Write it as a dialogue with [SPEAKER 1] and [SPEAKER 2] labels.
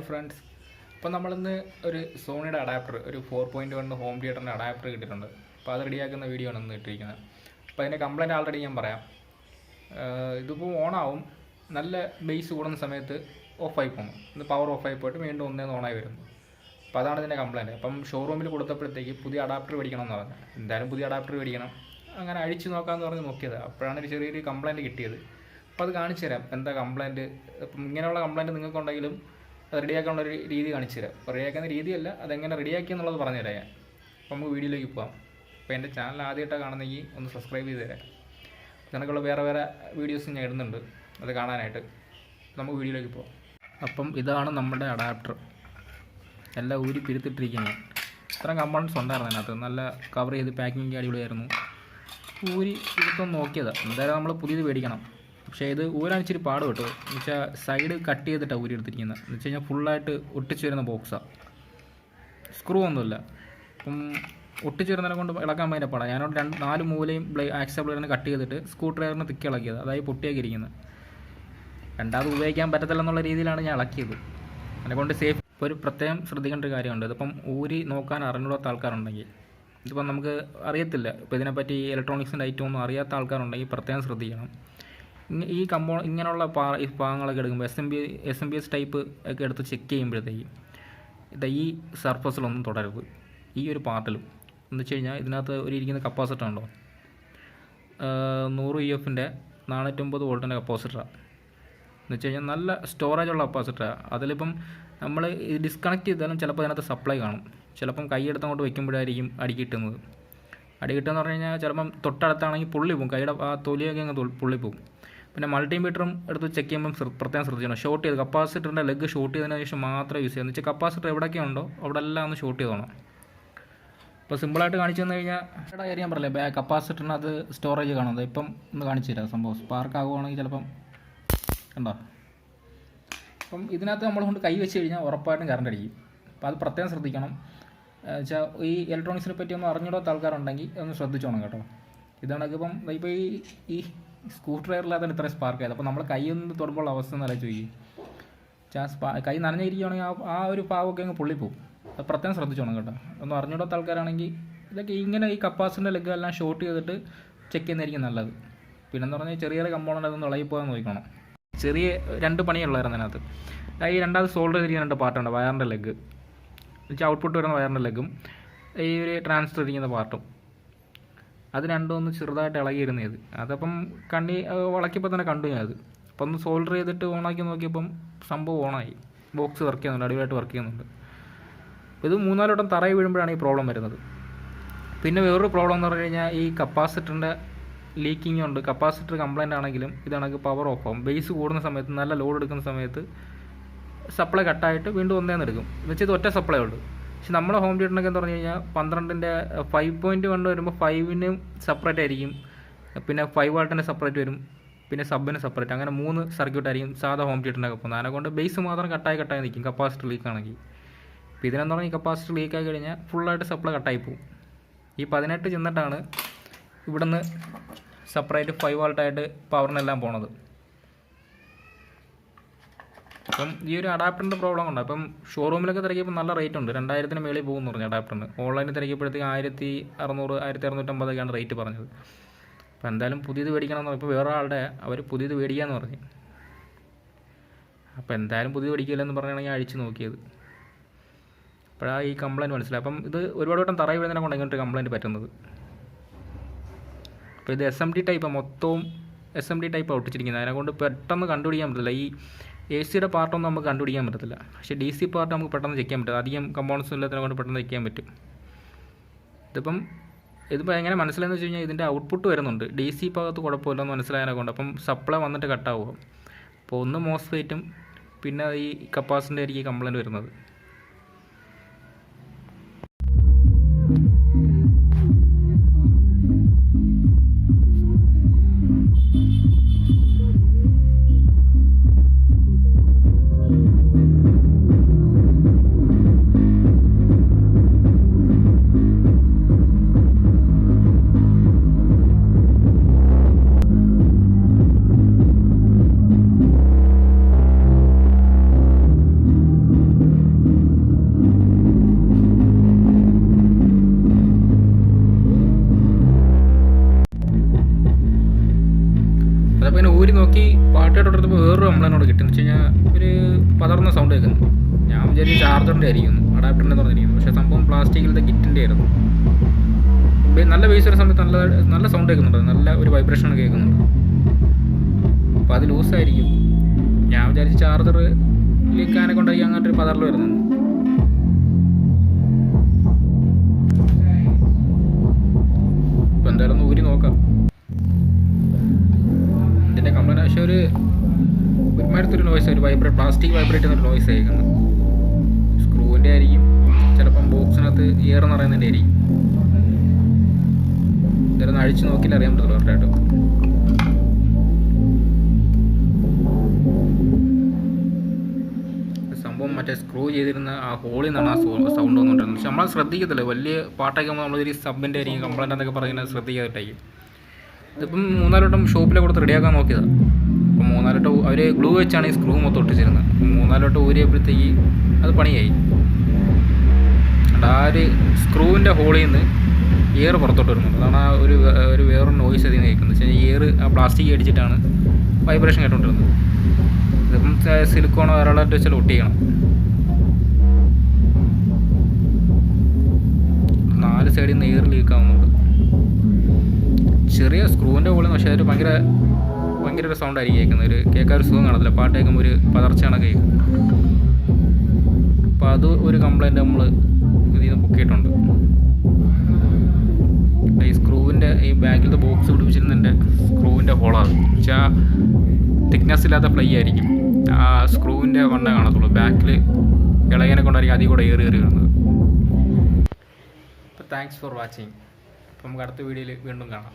[SPEAKER 1] Friends, അപ്പോൾ നമ്മളിന്ന് ഒരു സോണിയുടെ അഡാപ്റ്റർ, ഒരു 4.1 ഹോം തിയേറ്ററിൻ്റെ അഡാപ്റ്റർ കിട്ടിയിട്ടുണ്ട്. അപ്പോൾ അത് റെഡിയാക്കുന്ന വീഡിയോ ആണ് ഇന്ന് ഇട്ടിരിക്കുന്നത്. അപ്പോൾ അതിൻ്റെ കംപ്ലയിൻറ്റ് ആൾറെഡി ഞാൻ പറയാം. ഇതിപ്പോൾ ഓണാവും, നല്ല ബേസ് കൂടുന്ന സമയത്ത് ഓഫായി പോകുന്നു. ഇത് പവർ ഓഫായി പോയിട്ട് വീണ്ടും ഒന്നേന്ന് ഓണായി വരുന്നു. അപ്പോൾ അതാണ് ഇതിൻ്റെ കംപ്ലയിൻറ്റ്. അപ്പം ഷോറൂമിൽ കൊടുത്തപ്പോഴത്തേക്ക് പുതിയ അഡാപ്റ്റർ മേടിക്കണം എന്ന് പറഞ്ഞു. എന്തായാലും പുതിയ അഡാപ്റ്റർ മേടിക്കണം, അങ്ങനെ അഴിച്ച് നോക്കാമെന്ന് പറഞ്ഞ് നോക്കിയത്. അപ്പോഴാണ് ഒരു ചെറിയൊരു കംപ്ലയിൻറ്റ് കിട്ടിയത്. അപ്പോൾ അത് കാണിച്ചു തരാം എന്താ കംപ്ലയിൻറ്റ്. അപ്പം ഇങ്ങനെയുള്ള കംപ്ലയിൻറ്റ് നിങ്ങൾക്കുണ്ടെങ്കിലും അത് റെഡിയാക്കാനുള്ളൊരു രീതി കാണിച്ചു തരാം. അപ്പോൾ റെഡിയാക്കുന്ന രീതിയല്ല, അതെങ്ങനെ റെഡിയാക്കി എന്നുള്ളത് പറഞ്ഞു തരാം ഞാൻ. അപ്പോൾ നമുക്ക് വീഡിയോയിലേക്ക് പോകാം. അപ്പോൾ എൻ്റെ ചാനൽ ആദ്യമായിട്ടാണ് കാണുന്നെങ്കിൽ ഒന്ന് സബ്സ്ക്രൈബ് ചെയ്ത് തരാം. നിനക്കുള്ള വേറെ വീഡിയോസ് ഞാൻ ഇടുന്നുണ്ട്, അത് കാണാനായിട്ട്. നമുക്ക് വീഡിയോയിലേക്ക് പോകാം. അപ്പം ഇതാണ് നമ്മുടെ അഡാപ്റ്റർ. എല്ലാം ഊരി പിരുത്തിട്ടിരിക്കുന്നത്. ഇത്രയും കമ്പോണൻസ് ഉണ്ടായിരുന്നു അതിനകത്ത്. നല്ല കവർ ചെയ്ത് പാക്കിങ് അടിപൊളിയായിരുന്നു. ഊരി എടുത്തൊന്ന് നോക്കിയതാണ്. എന്തായാലും നമ്മൾ പുതിയത് മേടിക്കണം. പക്ഷേ ഇത് ഊരാൻ ഇച്ചിരി പാട് കേട്ടോ. എന്ന് വെച്ചാൽ സൈഡ് കട്ട് ചെയ്തിട്ടാണ് ഊരി എടുത്തിരിക്കുന്നത്. എന്ന് വെച്ച് കഴിഞ്ഞാൽ ഫുള്ളായിട്ട് ഒട്ടിച്ച് വരുന്ന ബോക്സാണ്, സ്ക്രൂ ഒന്നുമില്ല. അപ്പം ഒട്ടിച്ച് വരുന്നതിനെ കൊണ്ട് ഇളക്കാൻ ഭയങ്കര പാടാണ്. ഞാനോട് 4 മൂലയും ആക്സ ബ്ലേഡിന് കട്ട് ചെയ്തിട്ട് സ്ക്രൂ ഡ്രൈവറിന് തിക്കി ഇളക്കിയത്, അതായത് പൊട്ടിയാക്കി ഇരിക്കുന്നത്. രണ്ടാമത് ഉപയോഗിക്കാൻ പറ്റത്തില്ല എന്നുള്ള രീതിയിലാണ് ഞാൻ ഇളക്കിയത്. അതിനെക്കൊണ്ട് സേഫ്. ഇപ്പോൾ ഒരു പ്രത്യേകം ശ്രദ്ധിക്കേണ്ട ഒരു കാര്യമുണ്ട്. ഇതിപ്പം ഊരി നോക്കാൻ അറിഞ്ഞൂടാത്ത ആൾക്കാരുണ്ടെങ്കിൽ, ഇതിപ്പം നമുക്ക് അറിയത്തില്ല, ഇപ്പോൾ ഇതിനെപ്പറ്റി ഇലക്ട്രോണിക്സിൻ്റെ ഐറ്റം ഒന്നും അറിയാത്ത ആൾക്കാരുണ്ടെങ്കിൽ പ്രത്യേകം ശ്രദ്ധിക്കണം. ഈ ഇങ്ങനെയുള്ള ഈ ഭാഗങ്ങളൊക്കെ എടുക്കുമ്പോൾ SMBS ടൈപ്പ് ഒക്കെ എടുത്ത് ചെക്ക് ചെയ്യുമ്പോഴത്തേക്കും ഈ സർഫസിലൊന്നും തുടരരുത്. ഈ ഒരു പാർട്ടിലും എന്ന് വെച്ച് കഴിഞ്ഞാൽ ഇതിനകത്ത് ഇരിക്കുന്ന കപ്പാസിറ്റർ ഉണ്ടോ, 100 EF-ൻ്റെ 450 വോൾട്ടിൻ്റെ കപ്പാസിറ്ററാണ്. എന്ന് വെച്ച് കഴിഞ്ഞാൽ നല്ല സ്റ്റോറേജുള്ള കപ്പാസിറ്ററാണ്. അതിലിപ്പം നമ്മൾ ഡിസ്കണക്ട് ചെയ്താലും ചിലപ്പോൾ അതിനകത്ത് സപ്ലൈ കാണും. ചിലപ്പം കൈയെടുത്ത് അങ്ങോട്ട് വയ്ക്കുമ്പോഴായിരിക്കും അടി കിട്ടുന്നത്. അടി കിട്ടുമെന്ന് പറഞ്ഞു കഴിഞ്ഞാൽ ചിലപ്പം തൊട്ടടുത്താണെങ്കിൽ പൊള്ളി പോകും, കൈയുടെ ആ തൊലിയൊക്കെ അങ്ങ് പൊള്ളി പോകും. പിന്നെ മൾട്ടിമീറ്ററും എടുത്ത് ചെക്ക് ചെയ്യുമ്പം പ്രത്യേകം ശ്രദ്ധിക്കണം. ഷോർട്ട് ചെയ്ത് കപ്പാസിറ്ററിൻ്റെ ലെഗ് ഷോർട്ട് ചെയ്തതിന് ശേഷം മാത്രമേ യൂസ് ചെയ്യുക. എന്ന് വെച്ചാൽ കപ്പാസിറ്റർ എവിടെയൊക്കെ ഉണ്ടോ അവിടെ എല്ലാം ഒന്ന് ഷോർട്ട് ചെയ്തോണം. ഇപ്പോൾ സിമ്പിളായിട്ട് കാണിച്ചു തന്നു കഴിഞ്ഞാൽ ഇവിടെ കാര്യം ഞാൻ പറയില്ലേ, കപ്പാസിറ്ററിനകത്ത് സ്റ്റോറേജ് കാണുന്നത്. ഇപ്പം ഒന്ന് കാണിച്ചു തരാം. സംഭവം സ്പാർക്ക് ആകുവാണെങ്കിൽ ചിലപ്പം കണ്ടോ. അപ്പം ഇതിനകത്ത് നമ്മൾ കൊണ്ട് കൈ വെച്ച് കഴിഞ്ഞാൽ ഉറപ്പായിട്ടും കറണ്ട് അടിക്കും. അപ്പോൾ അത് പ്രത്യേകം ശ്രദ്ധിക്കണം. വെച്ചാൽ ഈ ഇലക്ട്രോണിക്സിനെ പറ്റി ഒന്നും അറിഞ്ഞിടാത്ത ആൾക്കാരുണ്ടെങ്കിൽ ഒന്ന് ശ്രദ്ധിച്ചോണം കേട്ടോ. ഇതാണ് ഇപ്പം ഇപ്പോൾ ഈ സ്ക്രൂ ഡ്രൈവറിലാണ് ഇത്രയും സ്പാർക്ക് ആയത്. അപ്പോൾ നമ്മൾ കൈ ഒന്ന് തൊടുമ്പോൾ അവസ്ഥ എന്നല്ല ചോദിക്കും. കൈ നനഞ്ഞിരിക്കുകയാണെങ്കിൽ ആ ഒരു പാവമൊക്കെ അങ്ങ് പൊള്ളിപ്പോവും. അത് പ്രത്യേകം ശ്രദ്ധിച്ചോണം കേട്ടോ. ഒന്നും അറിഞ്ഞിടാത്ത ആൾക്കാരാണെങ്കിൽ ഇതൊക്കെ ഇങ്ങനെ ഈ കപ്പാസിറ്ററിൻ്റെ ലെഗ് എല്ലാം ഷോർട്ട് ചെയ്തിട്ട് ചെക്ക് ചെയ്യുന്നതായിരിക്കും നല്ലത്. പിന്നെന്ന് പറഞ്ഞാൽ ചെറിയ കമ്പോണൻ്റ് അതൊന്ന് ഇളകിപ്പോകാൻ നോക്കണം. ചെറിയ 2 പണിയുള്ളായിരുന്നു അതിനകത്ത്. ഈ രണ്ടാമത് സോൾഡർ ചെയ്തിരിക്കുന്ന 2 പാർട്ടുണ്ട്. വയറിൻ്റെ ലെഗ് വെച്ചാൽ ഔട്ട്പുട്ട് വരുന്ന വയറിൻ്റെ ലെഗും ഈ ഒരു ട്രാൻസ്ഫർ ഇരിക്കുന്ന പാർട്ടും, അത് രണ്ടും ഒന്ന് ചെറുതായിട്ട് ഇളകിയിരുന്നത്. അതപ്പം വളക്കിയപ്പോൾ തന്നെ കണ്ടു ഞാൻ അത്. അപ്പം ഒന്ന് സോൾഡർ ചെയ്തിട്ട് ഓണാക്കി നോക്കിയപ്പം സംഭവം ഓണായി. ബോക്സ് വർക്ക് ചെയ്യുന്നുണ്ട്, അടിപൊളിയായിട്ട് വർക്ക് ചെയ്യുന്നുണ്ട്. ഇത് 3-4 വട്ടം തറയിൽ വീഴുമ്പോഴാണ് ഈ പ്രോബ്ലം വരുന്നത്. പിന്നെ വേറൊരു പ്രോബ്ലം എന്ന് പറഞ്ഞു കഴിഞ്ഞാൽ ഈ കപ്പാസിറ്ററിൻ്റെ ലീക്കിംഗ് ഉണ്ട്. കപ്പാസിറ്റർ കംപ്ലൈൻ്റ് ആണെങ്കിലും ഇതാണെങ്കിൽ പവർ ഓഫ് ആവും. ബേസ് കൂടുന്ന സമയത്ത്, നല്ല ലോഡ് എടുക്കുന്ന സമയത്ത് സപ്ലൈ കട്ടായിട്ട് വീണ്ടും ഒന്നേന്ന് എടുക്കും. എന്ന് വെച്ചാൽ ഇത് ഒറ്റ സപ്ലൈ ഉള്ളൂ. പക്ഷെ നമ്മുടെ ഹോം തിയേറ്ററിനൊക്കെ എന്ന് പറഞ്ഞു കഴിഞ്ഞാൽ 12-ൻ്റെ 5.1 വരുമ്പോൾ 5-നും സെപ്പറേറ്റ് ആയിരിക്കും. പിന്നെ 5 വാട്ടിൻ്റെ സെപ്പറേറ്റ് വരും, പിന്നെ സബിന് സെപ്പറേറ്റ്. അങ്ങനെ 3 സർക്യൂട്ട് ആയിരിക്കും സാധാ ഹോം തിയേറ്ററിനൊക്കെ പോകുന്നത്. അതിനെക്കൊണ്ട് ബേസ് മാത്രം കട്ടായി നിൽക്കും കപ്പാസിറ്റർ ലീക്കാണെങ്കിൽ. ഇപ്പോൾ ഇതിനെന്ന് പറഞ്ഞാൽ ഈ കപ്പാസിറ്റർ ലീക്കായി കഴിഞ്ഞാൽ ഫുള്ളായിട്ട് സപ്ലൈ കട്ടായി പോകും. ഈ 18 ചെന്നിട്ടാണ് ഇവിടുന്ന് സെപ്പറേറ്റ് 5 വാൾട്ടായിട്ട് പവറിനെല്ലാം പോണത്. അപ്പം ഈ ഒരു അഡാപ്റ്ററിൻ്റെ പ്രോബ്ലം ഉണ്ട്. അപ്പം ഷോറൂമിലൊക്കെ തിരക്കിയപ്പോൾ നല്ല റേറ്റ് ഉണ്ട്. 2000-ന് മേളിൽ പോകുമെന്ന് പറഞ്ഞു അഡാപ്റ്ററിന്. ഓൺലൈനിൽ തിരക്കിയപ്പോഴത്തേക്ക് 1600, 1650 റേറ്റ് പറഞ്ഞത്. അപ്പോൾ എന്തായാലും പുതിയത് മേടിക്കണമെന്ന് പറഞ്ഞു. ഇപ്പോൾ വേറെ ആളുടെ അവർ പുതിയത് മേടിക്കാമെന്ന് പറഞ്ഞു. അപ്പോൾ എന്തായാലും പുതിയത് മേടിക്കില്ലെന്ന് പറഞ്ഞാണ് ഞാൻ അഴിച്ച് നോക്കിയത്. അപ്പോഴാണ് ഈ കംപ്ലയിൻറ്റ് മനസ്സിലായി. അപ്പം ഇത് ഒരുപാട് വട്ടം തറയിൽ വീഴുന്നതിനെ കൊണ്ട് ഇങ്ങനൊരു കംപ്ലയിൻറ്റ് പറ്റുന്നത്. അപ്പോൾ ഇത് SMD ടൈപ്പാണ്, മൊത്തവും SMD ടൈപ്പാണ് ഒട്ടിച്ചിരിക്കുന്നത്. അതിനെക്കൊണ്ട് പെട്ടെന്ന് കണ്ടുപിടിക്കാൻ പറ്റില്ല. ഈ AC-യുടെ പാർട്ടൊന്നും നമുക്ക് കണ്ടുപിടിക്കാൻ പറ്റത്തില്ല. പക്ഷേ DC പാർട്ട് നമുക്ക് പെട്ടെന്ന് ചെക്ക് ചെയ്യാൻ പറ്റും. അധികം കമ്പോണൻസ് ഇല്ലാത്തതിനെ കൊണ്ട് പെട്ടെന്ന് ചെക്ക് ചെയ്യാൻ പറ്റും. ഇതിപ്പോൾ എങ്ങനെ മനസ്സിലായെന്ന് വെച്ച് കഴിഞ്ഞാൽ ഇതിൻ്റെ ഔട്ട്പുട്ട് വരുന്നുണ്ട്. DC ഭാഗത്ത് കുഴപ്പമില്ലെന്ന് മനസ്സിലായതിനെ കൊണ്ട്. അപ്പം സപ്ലൈ വന്നിട്ട് കട്ടാവുക. അപ്പോൾ ഒന്ന് മോസ്ഫെറ്റും പിന്നെ ഈ കപ്പാസിറ്ററിൻ്റെ ആയിരിക്കും കംപ്ലയിൻറ്റ് വരുന്നത്. നോക്കി പാട്ടായിട്ടെടുത്തപ്പോൾ വേറൊരു കംപ്ലൈൻറ്റോട് കിട്ടുമെന്ന് വെച്ച് കഴിഞ്ഞാൽ ഒരു പതർന്ന സൗണ്ട് കേൾക്കുന്നു. ഞാൻ വിചാരിച്ചു ചാർജറിൻ്റെ ആയിരിക്കുന്നു, അഡാപ്റ്ററിൻ്റെ പറഞ്ഞിരിക്കുന്നു. പക്ഷേ സംഭവം പ്ലാസ്റ്റിക്കിലത്തെ കിറ്റിൻ്റെ ആയിരുന്നു. നല്ല ബേസ് വരുന്ന സമയത്ത് നല്ല സൗണ്ട് കേൾക്കുന്നുണ്ട്, നല്ല ഒരു വൈബ്രേഷൻ കേൾക്കുന്നുണ്ട്. അപ്പോൾ അത് ലൂസായിരിക്കും. ഞാൻ വിചാരിച്ച് ചാർജർ ലീക്കാനെ കൊണ്ടായി അങ്ങനത്തെ ഒരു പതറിൽ വരുന്നത്. ഇപ്പോൾ എന്തായാലും ഒന്ന് ഊരി നോക്കാം. ഇതിൻ്റെ കംപ്ലൈൻറ്റ് പക്ഷേ ഒരുമാതിരത്തൊരു നോയ്സ്, ഒരു പ്ലാസ്റ്റിക് വൈബ്രേറ്റ് ചെയ്യുന്നൊരു നോയ്സ് കേൾക്കുന്നത്. സ്ക്രൂവിൻ്റെ ആയിരിക്കും, ചിലപ്പം ബോക്സിനകത്ത് എയർ എന്ന് പറയുന്നതിൻ്റെ ആയിരിക്കും. ഇതൊന്ന് അഴിച്ച് നോക്കിയാൽ അറിയാൻ പറ്റില്ല കറക്റ്റായിട്ട്. സംഭവം മറ്റേ സ്ക്രൂ ചെയ്തിരുന്ന ആ ഹോളിൽ നിന്നാണ് ആ സൗണ്ട് വന്നുകൊണ്ടിരുന്നത്. പക്ഷെ നമ്മൾ ശ്രദ്ധിക്കത്തില്ല, വലിയ പാട്ടൊക്കെ നമ്മളൊരു സബിൻ്റെ ആയിരിക്കും കംപ്ലൈൻറ്റ് എന്നൊക്കെ പറയുന്നത് ശ്രദ്ധിക്കാതിട്ടായിരിക്കും. ഇതിപ്പം 3-4 വട്ടം ഷോപ്പിലെ കൊടുത്ത് റെഡിയാക്കാൻ നോക്കിയതാണ്. അപ്പം 3-4 വട്ടം അവർ ഗ്ലൂ വെച്ചാണ് ഈ സ്ക്രൂ മൊത്തം ഒട്ടിച്ചിരുന്നത്. 3-4 വട്ടം ഊരിയപ്പോഴത്തേക്ക് അത് പണിയായി. ആ ഒരു സ്ക്രൂവിൻ്റെ ഹോളിൽ നിന്ന് എയർ പുറത്തോട്ട് വരുന്നുണ്ട്. അതാണ് ആ ഒരു വേറൊരു നോയ്സ് അതിൽ നിന്ന് കേൾക്കുന്നത്. വെച്ചാൽ എയർ ആ പ്ലാസ്റ്റിക് അടിച്ചിട്ടാണ് വൈബ്രേഷൻ കേട്ടുകൊണ്ടിരുന്നത്. ഇതിപ്പം സിലിക്കോണോ വേറെയുള്ളതായിട്ട് വെച്ചാൽ ഒട്ടിക്കണം. 4 സൈഡിൽ നിന്ന് എയർ ലീക്കാവുന്നുണ്ട്. ചെറിയ സ്ക്രൂവിൻ്റെ ഹോളിൽ പക്ഷേ അതൊരു ഭയങ്കര ഒരു സൗണ്ടായിരിക്കും കേൾക്കുന്നത്. കേൾക്കാൻ ഒരു സുഖം കാണത്തില്ല, പാട്ട് കേൾക്കുമ്പോൾ ഒരു പതർച്ചയാണ് കേൾക്കുന്നത്. അപ്പോൾ അത് ഒരു കംപ്ലൈൻറ്റ് നമ്മൾ ഇതിൽ നിന്ന് പൊക്കിയിട്ടുണ്ട്. ഈ സ്ക്രൂവിൻ്റെ ഈ ബാക്കിലത്തെ ബോക്സ് പിടിപ്പിച്ചിരുന്നതിൻ്റെ സ്ക്രൂവിൻ്റെ ഹോളാണ്. വെച്ചാൽ തിക്നെസ് ഇല്ലാത്ത പ്ലൈ ആയിരിക്കും. ആ സ്ക്രൂവിൻ്റെ വണ്ണേ കാണത്തുള്ളൂ. ബാക്കിൽ ഇളയനെ കൊണ്ടായിരിക്കും അതിൽ കൂടെ ഏറി വരുന്നത്. അപ്പോൾ താങ്ക്സ് ഫോർ വാച്ചിങ്. അപ്പോൾ നമുക്ക് അടുത്ത വീഡിയോയിൽ വീണ്ടും കാണാം.